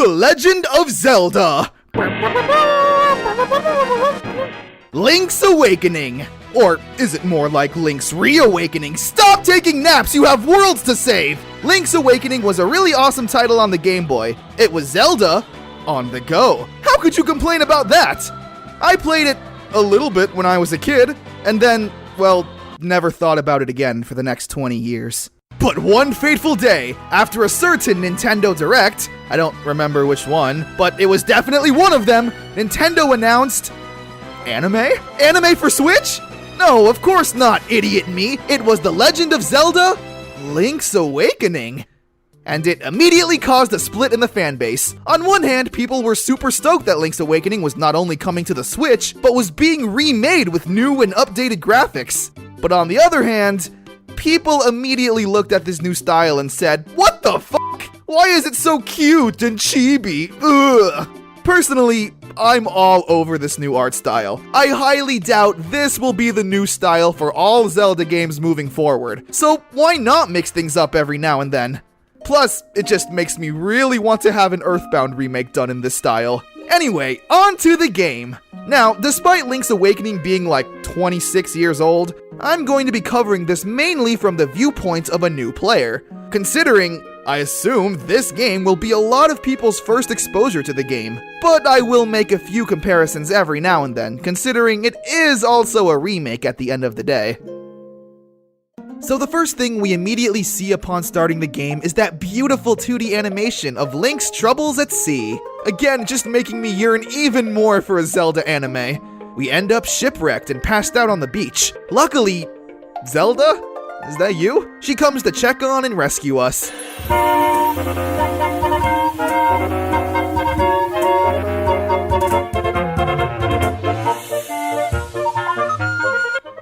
The Legend of Zelda! Link's Awakening! Or is it more like Link's Reawakening? Stop taking naps, you have worlds to save! Link's Awakening was a really awesome title on the Game Boy. It was Zelda on the go. How could you complain about that? I played it a little bit when I was a kid, and then, well, never thought about it again for the next 20 years. But one fateful day, after a certain Nintendo Direct, I don't remember which one, but it was definitely one of them, Nintendo announced... Anime? Anime for Switch? No, of course not, idiot me. It was The Legend of Zelda, Link's Awakening. And it immediately caused a split in the fanbase. On one hand, people were super stoked that Link's Awakening was not only coming to the Switch, but was being remade with new and updated graphics. But on the other hand, people immediately looked at this new style and said, "What the fuck? Why is it so cute and chibi? Ugh." Personally, I'm all over this new art style. I highly doubt this will be the new style for all Zelda games moving forward. So why not mix things up every now and then? Plus, it just makes me really want to have an Earthbound remake done in this style. Anyway, on to the game. Now, despite Link's Awakening being like 26 years old, I'm going to be covering this mainly from the viewpoint of a new player, considering I assume this game will be a lot of people's first exposure to the game. But I will make a few comparisons every now and then, considering it is also a remake at the end of the day. So the first thing we immediately see upon starting the game is that beautiful 2D animation of Link's troubles at sea. Again, just making me yearn even more for a Zelda anime. We end up shipwrecked and passed out on the beach. Luckily, Zelda? Is that you? She comes to check on and rescue us.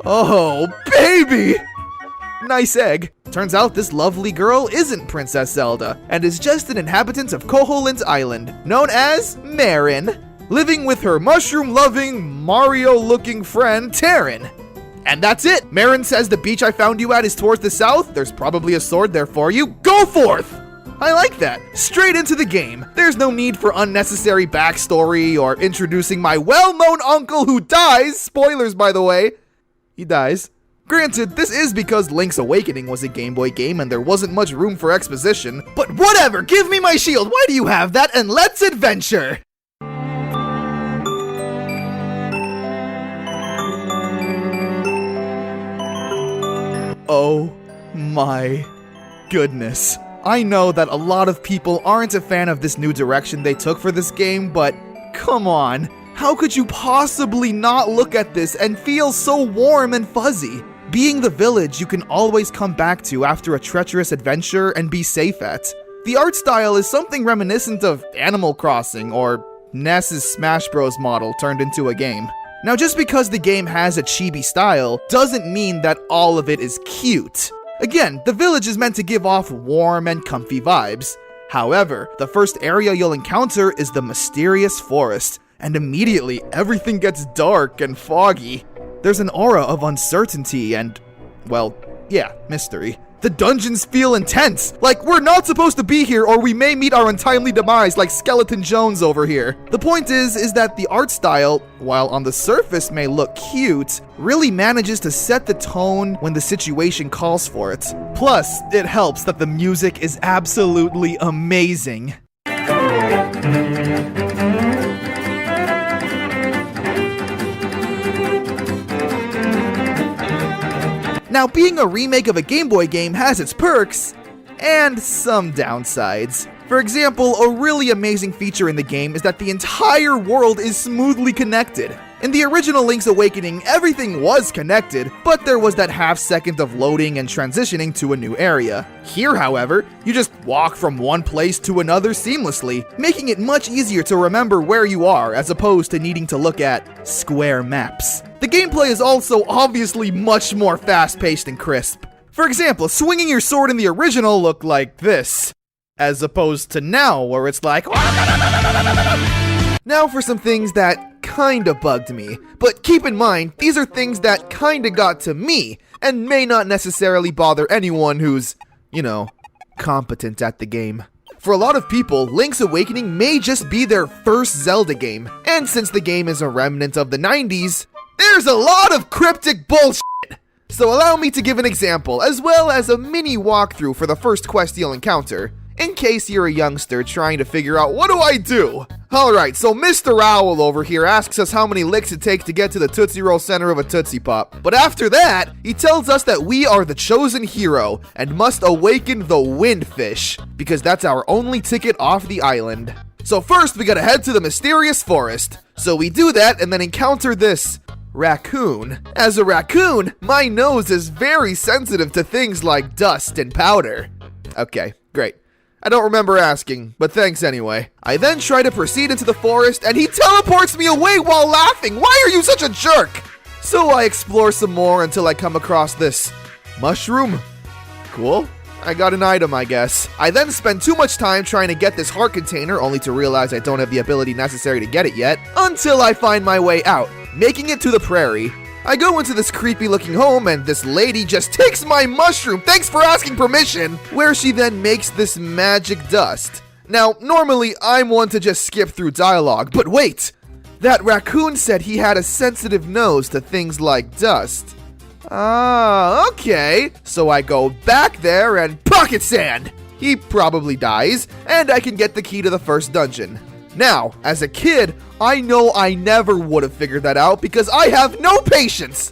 Oh, baby! Nice egg. Turns out this lovely girl isn't Princess Zelda, and is just an inhabitant of Koholint's Island, known as Marin, living with her mushroom-loving, Mario-looking friend, Terran. And that's it! Marin says the beach I found you at is towards the south, there's probably a sword there for you, go forth! I like that. Straight into the game. There's no need for unnecessary backstory or introducing my well-known uncle who dies, spoilers by the way, he dies. Granted, this is because Link's Awakening was a Game Boy game and there wasn't much room for exposition, but whatever, give me my shield, why do you have that, and let's adventure! Oh my goodness. I know that a lot of people aren't a fan of this new direction they took for this game, but come on, how could you possibly not look at this and feel so warm and fuzzy? Being the village you can always come back to after a treacherous adventure and be safe at. The art style is something reminiscent of Animal Crossing or NES's Smash Bros. Model turned into a game. Now, just because the game has a chibi style doesn't mean that all of it is cute. Again, the village is meant to give off warm and comfy vibes. However, the first area you'll encounter is the mysterious forest, and immediately everything gets dark and foggy. There's an aura of uncertainty and, well, yeah, mystery. The dungeons feel intense, like we're not supposed to be here or we may meet our untimely demise like Skeleton Jones over here. The point is that the art style, while on the surface may look cute, really manages to set the tone when the situation calls for it. Plus, it helps that the music is absolutely amazing. Now, being a remake of a Game Boy game has its perks, and some downsides. For example, a really amazing feature in the game is that the entire world is smoothly connected. In the original Link's Awakening, everything was connected, but there was that half second of loading and transitioning to a new area. Here, however, you just walk from one place to another seamlessly, making it much easier to remember where you are as opposed to needing to look at square maps. The gameplay is also obviously much more fast-paced and crisp. For example, swinging your sword in the original looked like this, as opposed to now where it's like... Now for some things that kinda bugged me, but keep in mind, these are things that kinda got to me, and may not necessarily bother anyone who's, you know, competent at the game. For a lot of people, Link's Awakening may just be their first Zelda game, and since the game is a remnant of the 90s, there's a lot of cryptic bullshit! So allow me to give an example, as well as a mini walkthrough for the first quest you'll encounter, in case you're a youngster trying to figure out what do I do? Alright, so Mr. Owl over here asks us how many licks it takes to get to the Tootsie Roll center of a Tootsie Pop. But after that, he tells us that we are the chosen hero and must awaken the Windfish, because that's our only ticket off the island. So first, we gotta head to the mysterious forest. So we do that and then encounter this raccoon. As a raccoon, my nose is very sensitive to things like dust and powder. Okay, great. I don't remember asking, but thanks anyway. I then try to proceed into the forest, and he teleports me away while laughing! Why are you such a jerk? So I explore some more until I come across this mushroom. Cool. I got an item, I guess. I then spend too much time trying to get this heart container, only to realize I don't have the ability necessary to get it yet, until I find my way out, making it to the prairie. I go into this creepy looking home and this lady just takes my mushroom, thanks for asking permission, where she then makes this magic dust. Now, normally I'm one to just skip through dialogue, but wait! That raccoon said he had a sensitive nose to things like dust. Ah, okay. So I go back there and pocket sand! He probably dies, and I can get the key to the first dungeon. Now, as a kid, I know I never would have figured that out because I have no patience!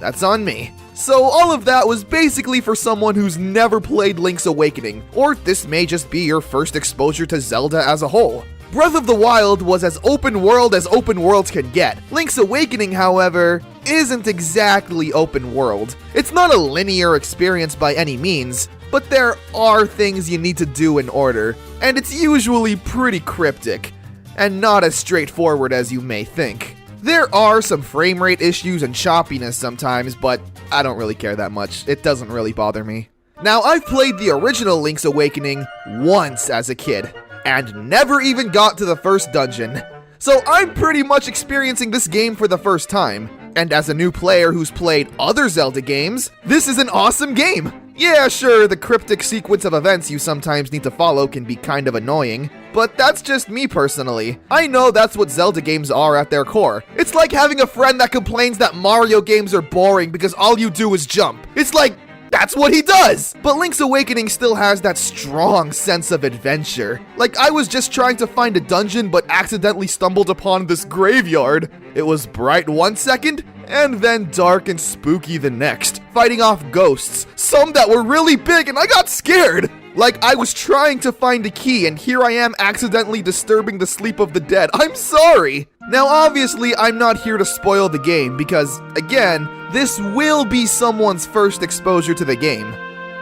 That's on me. So all of that was basically for someone who's never played Link's Awakening, or this may just be your first exposure to Zelda as a whole. Breath of the Wild was as open worlds can get. Link's Awakening, however, isn't exactly open world. It's not a linear experience by any means, but there are things you need to do in order, and it's usually pretty cryptic, and not as straightforward as you may think. There are some frame rate issues and choppiness sometimes, but I don't really care that much. It doesn't really bother me. Now, I've played the original Link's Awakening once as a kid, and never even got to the first dungeon. So I'm pretty much experiencing this game for the first time, and as a new player who's played other Zelda games, this is an awesome game! Yeah, sure, the cryptic sequence of events you sometimes need to follow can be kind of annoying, but that's just me personally. I know that's what Zelda games are at their core. It's like having a friend that complains that Mario games are boring because all you do is jump. It's like, that's what he does! But Link's Awakening still has that strong sense of adventure. Like, I was just trying to find a dungeon but accidentally stumbled upon this graveyard. It was bright one second, and then dark and spooky the next, fighting off ghosts, some that were really big and I got scared! Like I was trying to find a key and here I am accidentally disturbing the sleep of the dead. I'm sorry! Now obviously I'm not here to spoil the game because, again, this will be someone's first exposure to the game.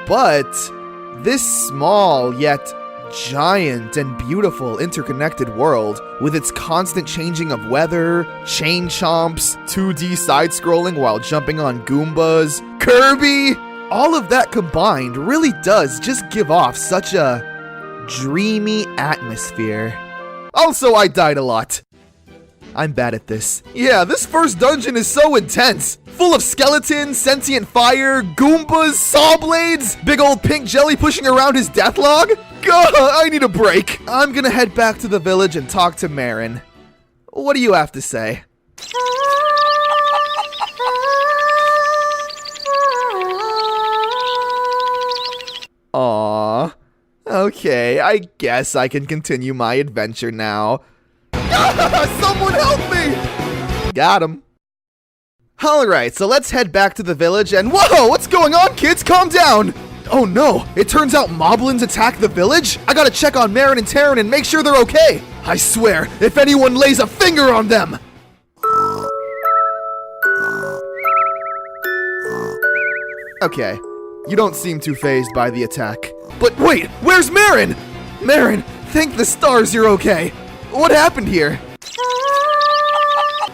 But this small yet giant and beautiful interconnected world, with its constant changing of weather, chain chomps, 2D side-scrolling while jumping on Goombas, Kirby, all of that combined really does just give off such a dreamy atmosphere. Also, I died a lot. I'm bad at this. Yeah, this first dungeon is so intense. Full of skeletons, sentient fire, Goombas, saw blades, big old pink jelly pushing around his deathlog. God, I need a break. I'm gonna head back to the village and talk to Marin. What do you have to say? Aww. Okay, I guess I can continue my adventure now. Someone help me! Got him. Alright, so let's head back to the village and whoa! What's going on, kids? Calm down! Oh no, it turns out moblins attack the village? I gotta check on Marin and Terran and make sure they're okay! I swear, if anyone lays a finger on them! Okay, you don't seem too fazed by the attack. But wait, where's Marin? Marin, thank the stars you're okay. What happened here?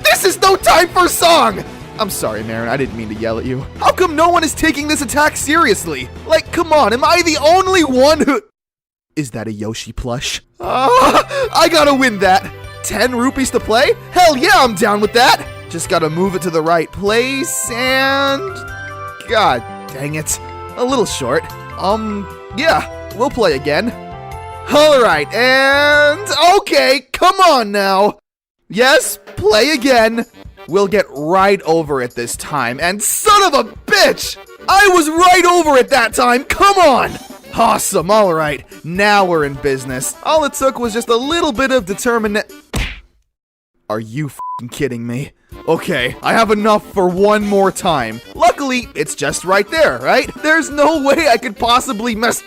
This is no time for song! I'm sorry, Marin, I didn't mean to yell at you. How come no one is taking this attack seriously? Like, come on, am I the only one who... Is that a Yoshi plush? I gotta win that. 10 rupees to play? Hell yeah, I'm down with that. Just gotta move it to the right place and... God dang it. A little short. Yeah, we'll play again. Alright, and okay, come on now. Yes, play again. We'll get right over it this time, and son of a bitch! I was right over it that time, come on! Awesome, alright, now we're in business. All it took was just a little bit of Are you f***ing kidding me? Okay, I have enough for one more time. Luckily, it's just right there, right? There's no way I could possibly mess...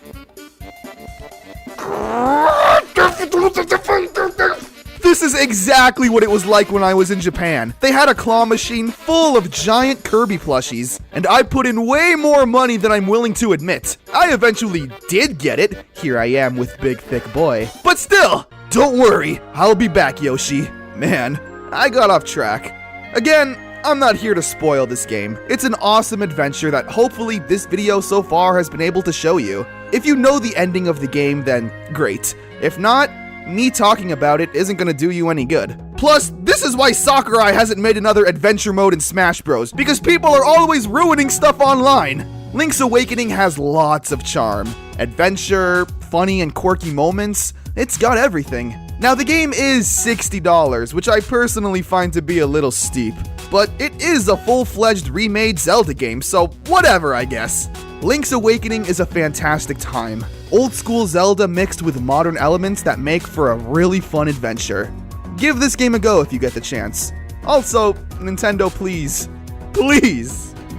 This is exactly what it was like when I was in Japan. They had a claw machine full of giant Kirby plushies, and I put in way more money than I'm willing to admit. I eventually did get it. Here I am with Big Thick Boy. But still, don't worry, I'll be back, Yoshi. Man, I got off track. Again, I'm not here to spoil this game. It's an awesome adventure that hopefully this video so far has been able to show you. If you know the ending of the game, then great. If not, me talking about it isn't gonna do you any good. Plus, this is why Sakurai hasn't made another adventure mode in Smash Bros, because people are always ruining stuff online. Link's Awakening has lots of charm. Adventure, funny and quirky moments, it's got everything. Now the game is $60, which I personally find to be a little steep, but it is a full-fledged remade Zelda game, so whatever, I guess. Link's Awakening is a fantastic time. Old-school Zelda mixed with modern elements that make for a really fun adventure. Give this game a go if you get the chance. Also, Nintendo, please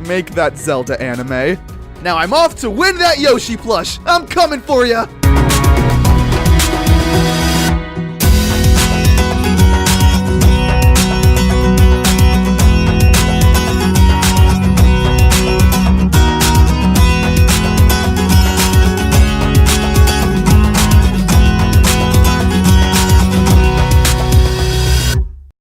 make that Zelda anime. Now I'm off to win that Yoshi plush. I'm coming for ya!